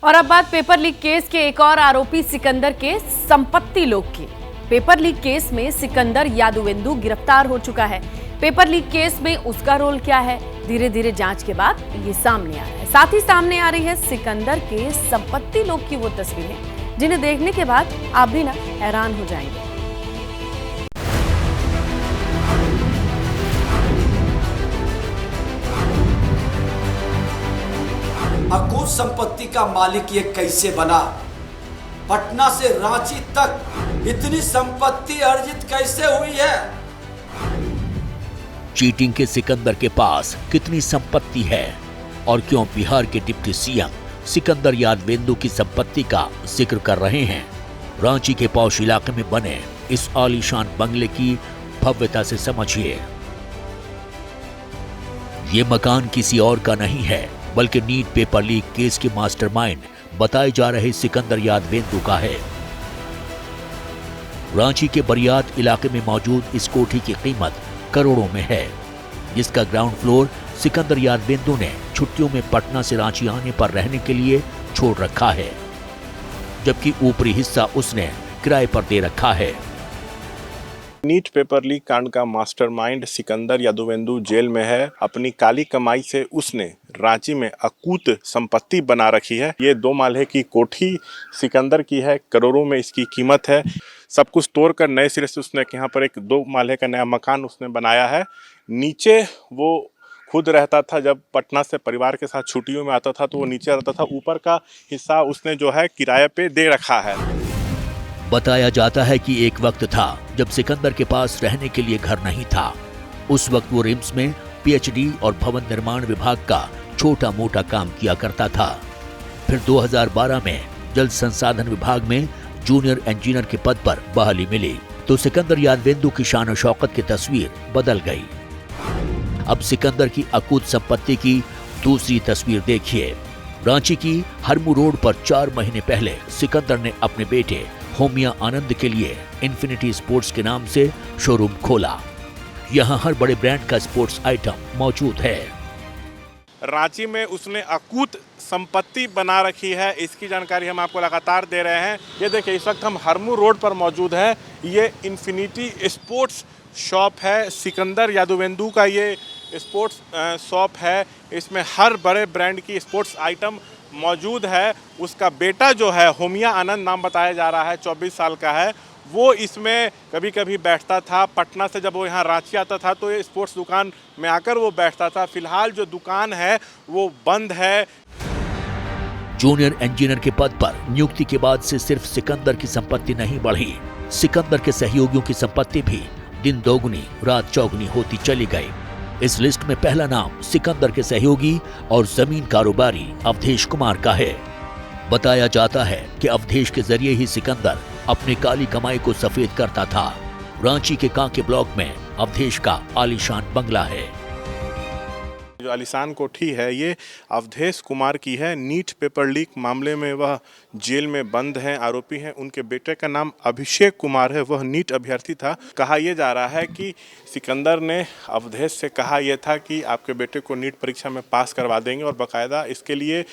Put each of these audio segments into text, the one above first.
और अब बात पेपर लीक केस के एक और आरोपी सिकंदर के संपत्ति लोग की। पेपर लीक केस में सिकंदर यादवेंदु गिरफ्तार हो चुका है। पेपर लीक केस में उसका रोल क्या है, धीरे धीरे जांच के बाद ये सामने आ रहा है। साथ ही सामने आ रही है सिकंदर के संपत्ति लोग की वो तस्वीरें जिन्हें देखने के बाद आप भी ना हैरान हो जाएंगे। अकूत संपत्ति का मालिक ये कैसे बना? पटना से रांची तक इतनी संपत्ति अर्जित कैसे हुई है? चीटिंग के सिकंदर के पास कितनी संपत्ति है और क्यों बिहार के डिप्टी सीएम सिकंदर यादवेंदु की संपत्ति का जिक्र कर रहे हैं? रांची के पौष इलाके में बने इस आलीशान बंगले की भव्यता से समझिए। ये मकान किसी और का नहीं है बल्कि नीट पेपर लीक केस के मास्टरमाइंड बताए जा रहे सिकंदर यादवेंदु का है। रांची के बरियात इलाके में मौजूद इस कोठी की कीमत करोड़ों में है, जिसका ग्राउंड फ्लोर सिकंदर यादवेंदु ने छुट्टियों में पटना से रांची आने पर रहने के लिए छोड़ रखा है, जबकि ऊपरी हिस्सा उसने किराए पर दे रखा है। नीट पेपर लीक कांड का मास्टरमाइंड सिकंदर यादवेंदु जेल में है। अपनी काली कमाई से उसने रांची में अकूत संपत्ति बना रखी है। ये 2 माले की कोठी सिकंदर की है, करोड़ों में इसकी कीमत है। सब कुछ तोड़कर नए सिरे से उसने यहाँ पर एक 2 माले का नया मकान उसने बनाया है। नीचे वो खुद रहता था, जब पटना से परिवार के साथ छुट्टियों में आता था तो वो नीचे रहता था। ऊपर का हिस्सा उसने जो है किराए पे दे रखा है। बताया जाता है कि एक वक्त था जब सिकंदर के पास रहने के लिए घर नहीं था। उस वक्त वो रिम्स में पीएचडी और भवन निर्माण विभाग का छोटा मोटा काम किया करता था। फिर 2012 में जल संसाधन विभाग में जूनियर इंजीनियर के पद पर बहाली मिली तो सिकंदर यादवेंदु की शान और शौकत की तस्वीर बदल गई। अब सिकंदर की अकूत संपत्ति की दूसरी तस्वीर देखिए। रांची की हरमू रोड पर 4 महीने पहले सिकंदर ने अपने बेटे होमिया आनंद के लिए इन्फिनिटी स्पोर्ट्स के नाम से शोरूम खोला। यहाँ हर बड़े ब्रांड का स्पोर्ट्स आइटम मौजूद है। रांची में उसने अकूत संपत्ति बना रखी है, इसकी जानकारी हम आपको लगातार दे रहे हैं। ये देखिए, इस वक्त हम हरमू रोड पर मौजूद हैं। ये इन्फिनिटी स्पोर्ट्स शॉप है। सिकंदर यादवेंदु का ये स्पोर्ट्स शॉप है। इसमें हर बड़े ब्रांड की स्पोर्ट्स आइटम मौजूद है। उसका बेटा जो है होमिया आनंद नाम बताया जा रहा है, 24 साल का है, वो इसमें कभी कभी बैठता था। पटना से जब वो यहाँ रांची आता था तो ये स्पोर्ट्स दुकान में आकर वो बैठता था। फिलहाल जो दुकान है वो बंद है। जूनियर इंजीनियर के पद पर नियुक्ति के बाद से सिर्फ सिकंदर की संपत्ति नहीं बढ़ी, सिकंदर के सहयोगियों की संपत्ति भी दिन दोगुनी रात चौगुनी होती चली गई। इस लिस्ट में पहला नाम सिकंदर के सहयोगी और जमीन कारोबारी अवधेश कुमार का है। बताया जाता है कि अवधेश के जरिए ही सिकंदर अपनी काली कमाई को सफेद करता था। रांची के कांके ब्लॉक में अवधेश का आलीशान बंगला है। जो आलीशान कोठी है ये अवधेश कुमार की है। नीट पेपर लीक मामले में वह जेल में बंद हैं, आरोपी हैं। उनके बेटे का नाम अभिषेक कुमार है, वह नीट अभ्यर्थी था। कहा यह जा रहा है कि सिकंदर ने अवधेश से कहा यह था कि आपके बेटे को नीट परीक्षा में पास करवा देंगे और बाकायदा इसके लिए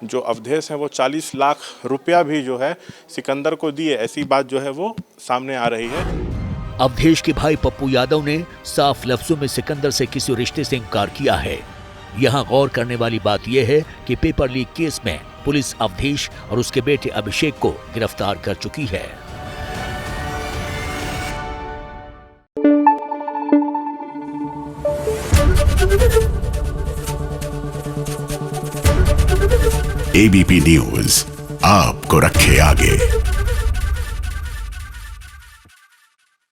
जो अवधेश हैं वो 40 लाख रुपया भी जो है सिकंदर को दिए। ऐसी बात जो है वो सामने आ रही है। अवधेश के भाई पप्पू यादव ने साफ लफ्जों में सिकंदर से किसी रिश्ते से इनकार किया है। यहाँ गौर करने वाली बात यह है कि पेपर लीक केस में पुलिस अवधेश और उसके बेटे अभिषेक को गिरफ्तार कर चुकी है। एबीपी न्यूज आपको रखे आगे।